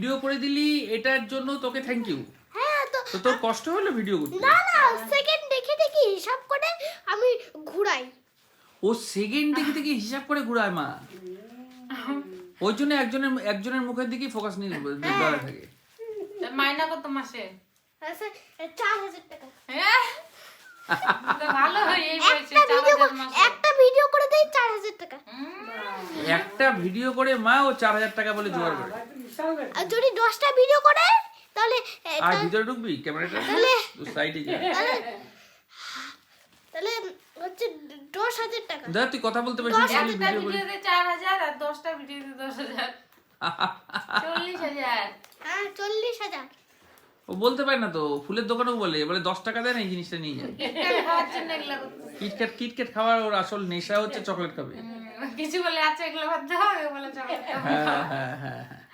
Video করে দিলি এটার জন্য তোকে থ্যাংক ইউ। হ্যাঁ তো তোর কষ্ট হলো ভিডিও করতে? না না, সেকেন্ড দেখে দেখে হিসাব করে আমি ঘুরাই। ও সেকেন্ড দেখে দেখে হিসাব করে ঘুরায় মা, ওই জন্য একজনের মুখের দিকেই ফোকাস নিয়ে দাঁড়া থাকে। মাইনা কত মাসে? 4000 টাকা। হ্যাঁ তো ভালো হয় এই বয়সে একটা ভিডিও 4000 মাসে। একটা ভিডিও করে দেই 4000 টাকা। একটা ভিডিও করে মা ও 4000 টাকা বলে জোগাড় করে। আর যদি 10টা ভিডিও করে তাহলে আর ভিতরে ঢুকবি ক্যামেরাটা সাইডে যা। তাহলে হচ্ছে 10000 টাকা। দাদা তুই কথা বলতে পারছিস না, একটা ভিডিও করে। ভিডিওতে 4000 আর 10টা ভিডিওতে 10000, 40000। হ্যাঁ 40000। ও বলতে পারে না তো, ফুলের দোকানেও বলে 10 টাকা দেন এই জিনিসটা নিয়ে যায়। কিটক্যাট খাওয়ার জন্য এগুলা করতেছে। কিটক্যাট খাওয়ার ওর আসল নেশা হচ্ছে চকলেট খাবে। কিছু বলে আচ্ছা এগুলো বাদ দাও, এগুলো বলে চকলেট খাবো। হ্যাঁ হ্যাঁ হ্যাঁ হ্যাঁ।